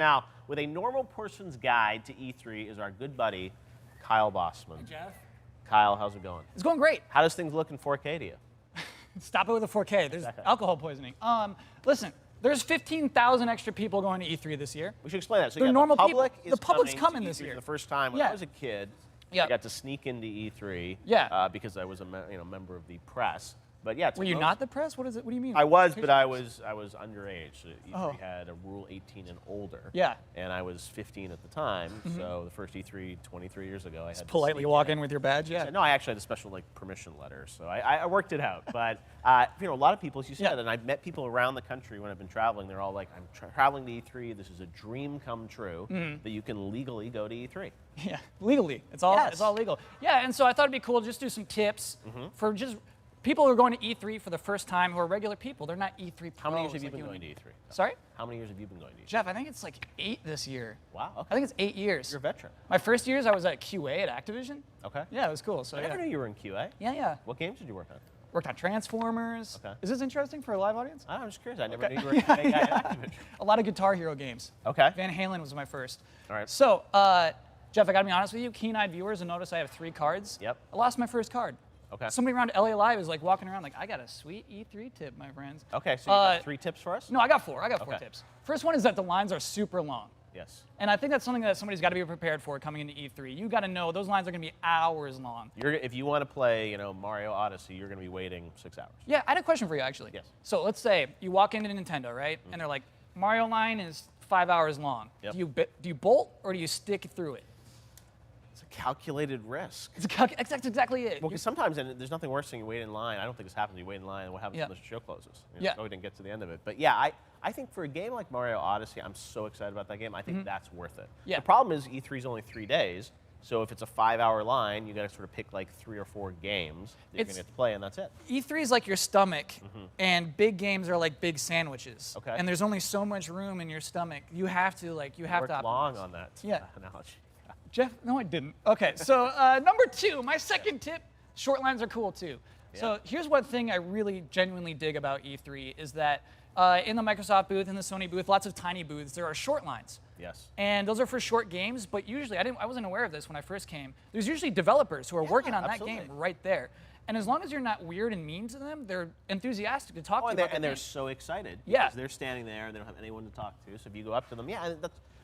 Now, with a normal person's guide to E3 is our good buddy, Kyle Bosman. Hey, Jeff. Kyle, how's it going? It's going great. How does things look in 4K to you? Stop it with the 4K. There's alcohol poisoning. Listen, there's 15,000 extra people going to E3 this year. We should explain that. So They're normal the public people. The public's coming to this E3 year. For the first time. When I was a kid, I got to sneak into E3 because I was a member of the press. But yeah, were you not the press? What is it? What do you mean? I was, but I was underage. So E3 had a rule 18 and older. Yeah. And I was 15 at the time. So the first E3 23 years ago, I had to politely walk in with your badge. Yeah. No, I actually had a special permission letter, so I worked it out. But a lot of people, as you said, and I've met people around the country when I've been traveling. They're all like, "I'm traveling to E3. This is a dream come true that you can legally go to E3." Yeah, legally. It's all legal. Yeah, and so I thought it'd be cool to just do some tips for just people who are going to E3 for the first time who are regular people. They're not E3 pros. How many years have you been going to E3? Sorry? How many years have you been going to E3? Jeff, I think it's like 8 this year. Wow. Okay. I think it's 8 years. You're a veteran. My first years, I was at QA at Activision. Okay. Yeah, it was cool. So I never knew you were in QA. Yeah. What games did you work on? Worked on Transformers. Okay. Is this interesting for a live audience? I'm just curious. I never knew you were a QA guy at Activision. A lot of Guitar Hero games. Okay. Van Halen was my first. All right. So, Jeff, I gotta be honest with you, keen-eyed viewers will notice I have 3 cards. Yep. I lost my first card. Okay. Somebody around LA Live is like walking around like, I got a sweet E3 tip, my friends. Okay, so you got 3 tips for us? No, I got 4. I got 4 tips. First one is that the lines are super long. Yes. And I think that's something that somebody's got to be prepared for coming into E3. You got to know those lines are going to be hours long. If you want to play, Mario Odyssey, you're going to be waiting 6 hours. Yeah, I had a question for you actually. Yes. So let's say you walk into Nintendo, right? And they're like, Mario line is 5 hours long. Yep. Do you bolt or do you stick through it? It's a calculated risk. That's exactly it. Well, because sometimes, and there's nothing worse than you wait in line. I don't think this happens. You wait in line, and what happens when the show closes? Go ahead and get to the end of it. But yeah, I think for a game like Mario Odyssey, I'm so excited about that game. I think that's worth it. Yeah. The problem is E3 is only 3 days. So if it's a 5-hour line, you got to sort of pick like 3 or 4 games that you're going to get to play, and that's it. E3 is like your stomach, and big games are like big sandwiches. Okay. And there's only so much room in your stomach. You have to Worked optimize. long on that analogy. Jeff, no, I didn't. Okay, so number 2, my second tip, short lines are cool too. Yeah. So here's one thing I really genuinely dig about E3 is that in the Microsoft booth, in the Sony booth, lots of tiny booths, there are short lines. Yes. And those are for short games, but usually, I wasn't aware of this when I first came, there's usually developers who are working on that game right there. And as long as you're not weird and mean to them, they're enthusiastic to talk to you about and the they're game. so excited. Yeah. Because they're standing there and they don't have anyone to talk to. So if you go up to them,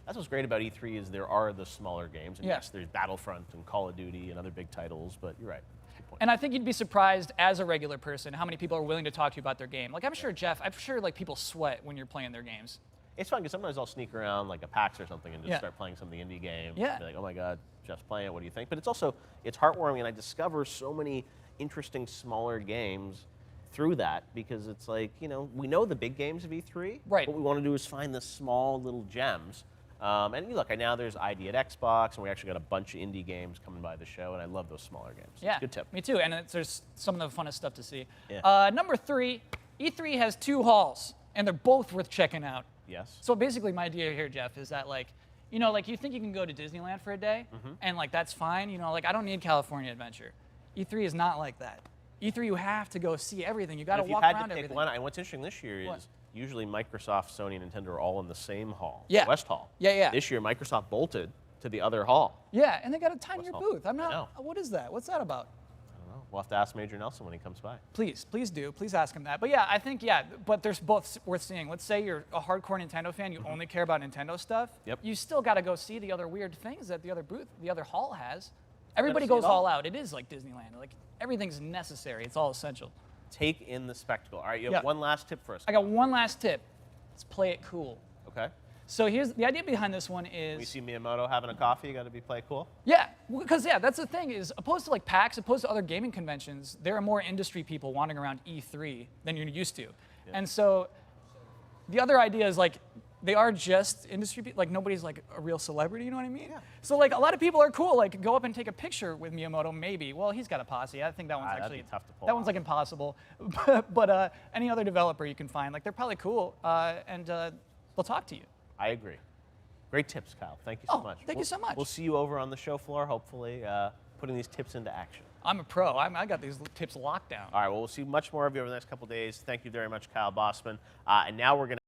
that's what's great about E3 is there are the smaller games. And yes, there's Battlefront and Call of Duty and other big titles, but you're right. And I think you'd be surprised as a regular person how many people are willing to talk to you about their game. Like I'm sure, Jeff, like people sweat when you're playing their games. It's fun because sometimes I'll sneak around like a PAX or something and just start playing some of the indie games. Yeah. And be like, oh my God, Jeff's playing it, what do you think? But it's heartwarming and I discover so many interesting smaller games through that because it's like, we know the big games of E3. Right. What we want to do is find the small little gems. And look, now there's ID at Xbox, and we actually got a bunch of indie games coming by the show, and I love those smaller games. Yeah, good tip. Me too, and there's some of the funnest stuff to see. Yeah. Number 3, E3 has 2 halls, and they're both worth checking out. Yes. So basically my idea here, Jeff, is that you think you can go to Disneyland for a day, and that's fine, I don't need California Adventure. E3 is not like that. E3, you have to go see everything. You got to walk around everything. If you had to pick one, and what's interesting this year is usually Microsoft, Sony, and Nintendo are all in the same hall, West Hall. Yeah. This year, Microsoft bolted to the other hall. Yeah, and they got a tinier booth. What is that? What's that about? I don't know. We'll have to ask Major Nelson when he comes by. Please do. Please ask him that. But yeah, I think, but there's both worth seeing. Let's say you're a hardcore Nintendo fan, you only care about Nintendo stuff. Yep. You still got to go see the other weird things that the other hall has. Everybody goes all out. It is like Disneyland. Like everything's necessary. It's all essential. Take in the spectacle. All right, you have one last tip for us. I got one last tip. Let's play it cool. Okay. So here's the idea behind this one is. When you see Miyamoto having a coffee, you got to play cool. Yeah, because that's the thing is opposed to like PAX, opposed to other gaming conventions, there are more industry people wandering around E3 than you're used to, and so the other idea is like. They are just industry people, like nobody's like a real celebrity, you know what I mean? Yeah. So like a lot of people are cool, like go up and take a picture with Miyamoto, maybe. Well, he's got a posse. I think that one's actually tough to pull that one's like impossible. but any other developer you can find, like they're probably cool, and they'll talk to you. I agree. Great tips, Kyle. Thank you so much. Thank you so much. We'll see you over on the show floor, hopefully, putting these tips into action. I'm a pro. I got these tips locked down. All right, well, we'll see much more of you over the next couple days. Thank you very much, Kyle Bosman. And now we're going to